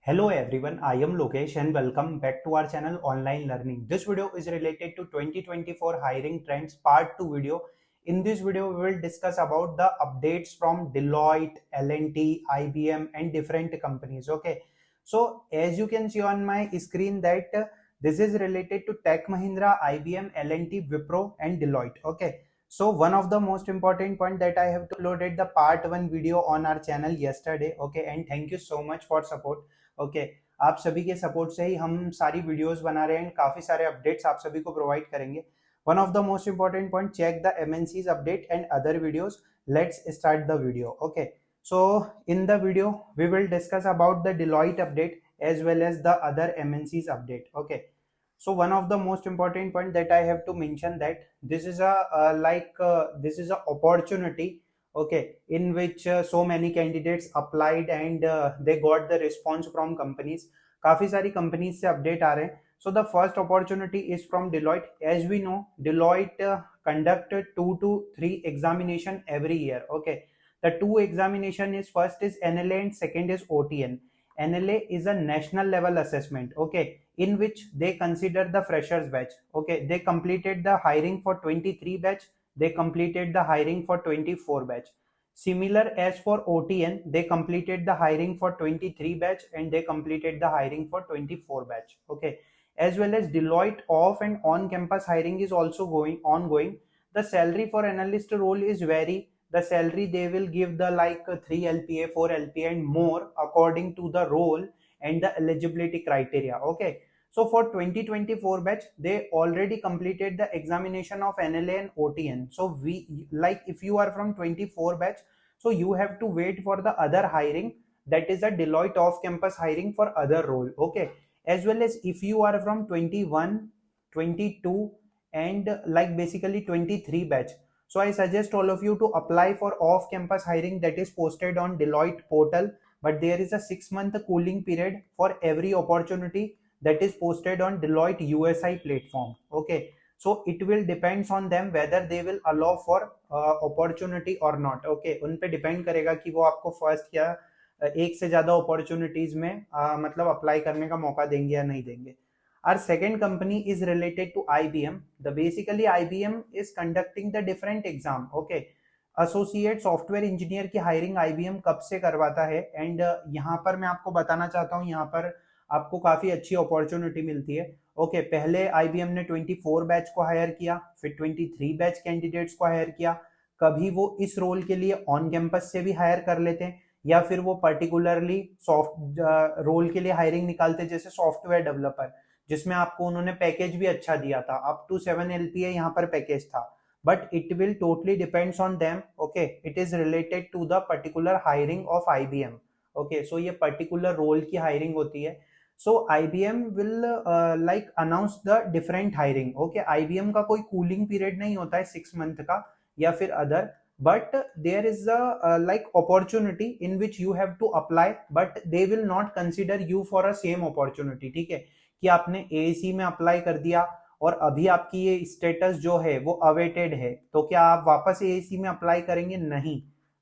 Hello everyone, I am Lokesh and welcome back to our channel Online Learning. This video is related to 2024 hiring trends part 2 video. In this video, we will discuss about the updates from Deloitte, L&T, IBM and different companies. Okay, so as you can see on my screen that this is related to Tech Mahindra, IBM, L&T, Wipro and Deloitte. Okay, so one of the most important point that I have uploaded the part 1 video on our channel yesterday. Okay, and thank you so much for support. Okay आप सभी के support से ही हम सारी videos बना रहे हैं, काफी सारे अपडेट्स आप सभी को प्रोवाइड करेंगे. One of the most important point, check the MNCs update and other videos. Let's start the video. Okay, so in the video we will discuss about the Deloitte update as well as the other MNCs update. Okay, so one of the most important point that I have to mention that this is a this is a opportunity, okay, in which so many candidates applied and they got the response from companies. काफी सारी companies से update आ रहे हैं. So the first opportunity is from Deloitte. As we know, Deloitte conduct 2 to 3 examination every year. Okay, the two examination is first is NLA and second is OTN. NLA is a national level assessment, okay, in which they consider the freshers batch. Okay, they completed the hiring for 23 batch, they completed the hiring for 24 batch. Similar as for OTN, they completed the hiring for 23 batch and they completed the hiring for 24 batch. Okay, as well as Deloitte off and on campus hiring is also ongoing. The salary for analyst role is vary. The salary they will give the 3 LPA, 4 LPA and more according to the role and the eligibility criteria. Okay, so for 2024 batch, they already completed the examination of NLA and OTN. So we, like, if you are from 24 batch, so you have to wait for the other hiring, that is a Deloitte off campus hiring for other role. Okay, as well as if you are from 21, 22 and basically 23 batch, so I suggest all of you to apply for off campus hiring that is posted on Deloitte portal. But there is a 6-month cooling period for every opportunity that is posted on Deloitte USI platform. Okay, so it will depends on them whether they will allow for opportunity or not. Okay, उन पे depend करेगा कि वो आपको first या एक से ज्यादा अपॉर्चुनिटीज में मतलब अप्लाई करने का मौका देंगे या नहीं देंगे. Our second company is related to IBM. The basically IBM is conducting the different exam. Okay, associate software engineer की हायरिंग IBM कब से करवाता है. एंड यहाँ पर मैं आपको बताना चाहता हूँ, यहाँ पर आपको काफी अच्छी अपॉर्चुनिटी मिलती है. ओके, पहले IBM ने 24 बैच को हायर किया, फिर 23 बैच कैंडिडेट्स को हायर किया. कभी वो इस रोल के लिए ऑन कैंपस से भी हायर कर लेते हैं या फिर वो पर्टिकुलरली सॉफ्ट रोल के लिए हायरिंग निकालते हैं, जैसे सॉफ्टवेयर डेवलपर, जिसमें आपको उन्होंने पैकेज भी अच्छा दिया था, अप टू 7 LPA यहाँ पर पैकेज था. But it will totally depends on them. Okay, it is related to the particular hiring of IBM. Okay, so ये particular role की hiring होती है. So IBM will announce the different hiring. Okay, IBM का कोई cooling period नहीं होता है 6 month का या फिर other, but there is a opportunity in which you have to apply, but they will not consider you for a same opportunity. ठीक है, कि आपने AEC में अप्लाई कर दिया और अभी आपकी ये स्टेटस जो है वो अवेटेड है, तो क्या आप वापस एएसी में अप्लाई करेंगे? नहीं,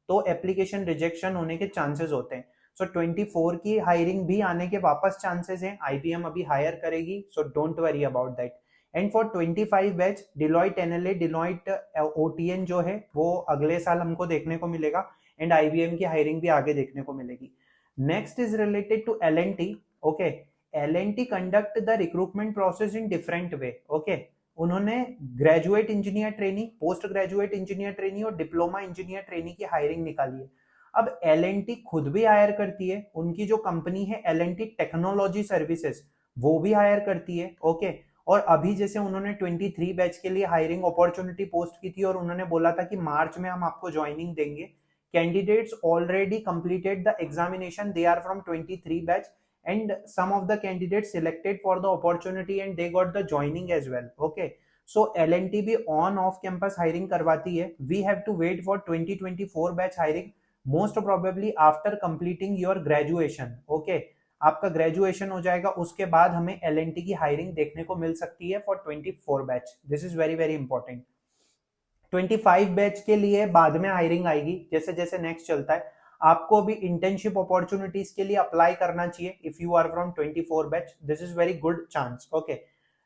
तो एप्लीकेशन रिजेक्शन होने के चांसेस होते हैं. सो 24 की हायरिंग भी आने के वापस चांसेस हैं, IBM अभी हायर करेगी, so don't worry about that. And for 25 batch Deloitte NLA, Deloitte OTN जो है वो अगले साल हमको देखने को मिलेगा एंड IBM की हायरिंग भी आगे देखने को मिलेगी. Next is related to L&T. Okay, L&T conduct the recruitment process in different way. Okay, उन्होंने graduate engineer trainee, post graduate engineer trainee और डिप्लोमा इंजीनियर ट्रेनी की हायरिंग निकाली है. अब L&T खुद भी हायर करती है, उनकी जो कंपनी है L&T टेक्नोलॉजी सर्विसेज, वो भी हायर करती है. ओके, और अभी जैसे उन्होंने 23 बैच के लिए हायरिंग अपॉर्चुनिटी पोस्ट की थी और उन्होंने बोला था कि मार्च में हम आपको ज्वाइनिंग देंगे. Candidates already completed the examination, they are from 23 batch and some of the candidates selected for the opportunity and they got the joining as well. Okay, so L&T भी on off campus hiring करवाती है. We have to wait for 2024 batch hiring, most probably after completing your graduation. Okay, आपका graduation हो जाएगा, उसके बाद हमें L&T की हायरिंग देखने को मिल सकती है for 24 batch. This is very very important. 25 batch के लिए बाद में हायरिंग आएगी जैसे जैसे नेक्स्ट चलता है. आपको अभी इंटर्नशिप अपॉर्चुनिटीज के लिए अप्लाई करना चाहिए if you are from 24 batch, this is very good chance. Okay,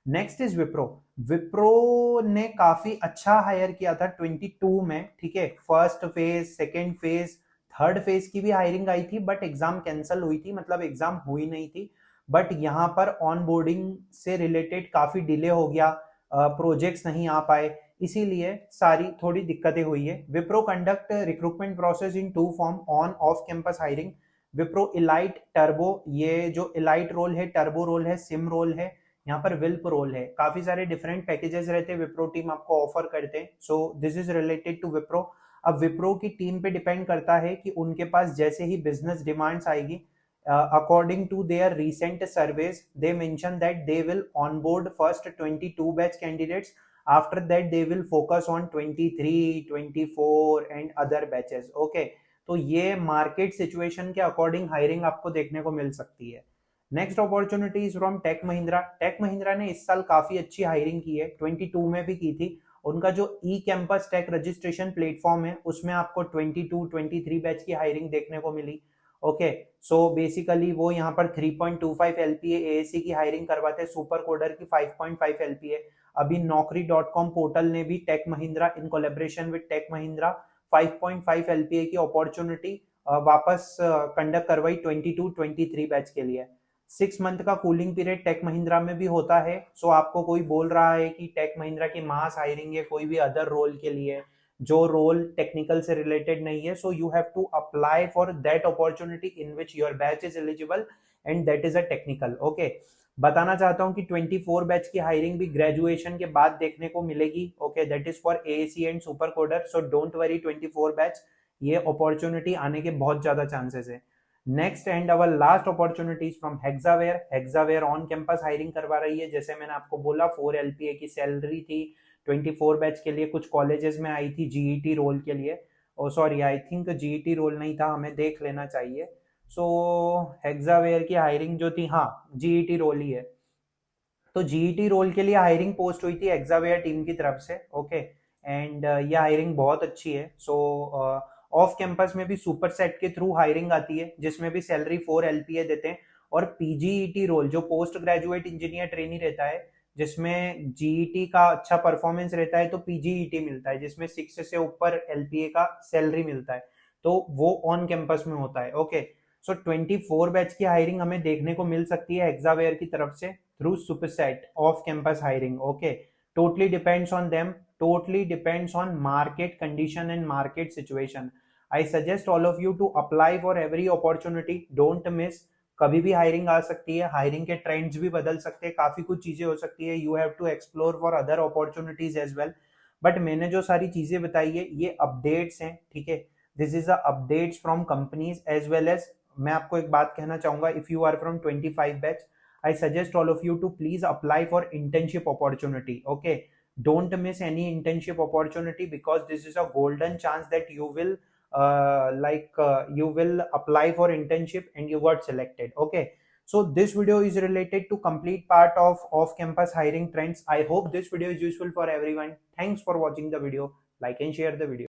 next is Wipro. Wipro ने काफी अच्छा हायर किया था 22 में, ठीक है। First phase, second phase, third phase की भी हायरिंग आई थी, बट एग्जाम कैंसिल हुई थी, मतलब एग्जाम हुई नहीं थी। बट यहाँ पर ऑन बोर्डिंग से रिलेटेड काफी डिले हो गया, प्रोजेक्ट्स नहीं आ पाए, इसीलिए सारी थोड़ी दिक्कतें हुई है। Wipro conduct recruitment process in two form, on off campus hiring. Wipro elite turbo, ये जो इलाइट रोल है, टर्बो रोल है, सिम रोल है, यहाँ पर विल्प रोल है। काफी सारे डिफरेंट पैकेजेस रहते हैं, विप्रो टीम आपको ऑफर करते हैं। So this is related to Wipro. अब विप्रो की टीम पे डिपेंड करता है कि उनके पास जैसे ही बिजनेस डिमांड्स आएगी, according to their recent surveys, they mention that they will onboard first 22 batch candidates. After that they will focus on 23, 24 and other batches. Okay, तो ये मार्केट सिचुएशन के अकॉर्डिंग हायरिंग आपको देखने को मिल सकती है। Next opportunity is from Tech Mahindra. Tech Mahindra ने इस साल काफी अच्छी हायरिंग की है, 22 में भी की थी। उनका जो ई कैंपस टेक रजिस्ट्रेशन प्लेटफॉर्म है, उसमें आपको 22, 23 बैच की हायरिंग देखने को मिली। ओके, सो बेसिकली वो यहाँ पर 3.25 एलपीए एएसी की हायरिंग करवाते हैं, सुपर कोडर की 5.5 एलपीए। अभी Naukri.com पोर्टल ने भी Tech Mahindra in collaboration with Tech Mahindra 5.5 LPA की अपॉर्चुनिटी वापस कंडक्ट करवाई 22-23 बैच के लिए। 6 मंथ का कूलिंग पीरियड टेक महिंद्रा में भी होता है। सो आपको कोई बोल रहा है कि टेक महिंद्रा की मास हायरिंग है कोई भी अदर रोल के लिए, जो रोल टेक्निकल से रिलेटेड नहीं है, so you have to apply for that opportunity in which your batch is eligible and that is a technical. Okay, बताना चाहता हूं कि 24 बैच की हायरिंग भी ग्रेजुएशन के बाद देखने को मिलेगी। Okay, that is for AAC and super coder, so don't worry 24 batch, ये अपॉर्चुनिटी आने के बहुत ज्यादा चांसेस है। Next and our last opportunities from Hexaware. Hexaware on campus hiring करवा रही है, जैसे मैंने आपको बोला 4 एलपीए की सैलरी थी 24 बैच के लिए। कुछ कॉलेजेस में आई थी जीईटी रोल के लिए, oh sorry I think GET role नहीं था, हमें देख लेना चाहिए। सो हेक्सावेयर की हायरिंग जो थी, हाँ जीईटी रोल ही है। तो जीईटी रोल के लिए हायरिंग पोस्ट हुई थी हेक्सावेयर टीम की तरफ से। ओके, एंड ये हायरिंग बहुत अच्छी है। सो ऑफ कैंपस में भी सुपर सेट के थ्रू हायरिंग आती है, जिसमें भी सैलरी 4 एलपीए देते हैं। और पीजीईटी रोल जो पोस्ट ग्रेजुएट इंजीनियर ट्रेनी रहता है, जिसमें जीईटी का अच्छा परफॉर्मेंस रहता है, तो पीजीईटी मिलता है, जिसमें 6 से ऊपर एलपीए का सैलरी मिलता है, तो वो ऑन कैंपस में होता है। ओके, सो 24 बैच की हायरिंग हमें देखने को मिल सकती है हेक्सावेयर की तरफ से through superset of campus hiring. Okay, totally depends on them, totally depends on market condition and market situation. I suggest all of you to apply for every opportunity, don't miss। कभी भी हायरिंग आ सकती है, hiring के trends भी बदल सकते हैं, काफी कुछ चीजें हो सकती है, you have to explore for other opportunities as well. But मैंने जो सारी चीजें बताई है ये अपडेट्स हैं, ठीक है। This is a updates from companies as well as. मैं आपको एक बात कहना चाहूंगा, if you are from 25 batch, I suggest all of you to please apply for internship opportunity. Okay, don't miss any internship opportunity, because this is a golden chance that you will you will apply for internship and you got selected. Okay, so this video is related to complete part of off campus hiring trends. I hope this video is useful for everyone. Thanks for watching the video. Like and share the video.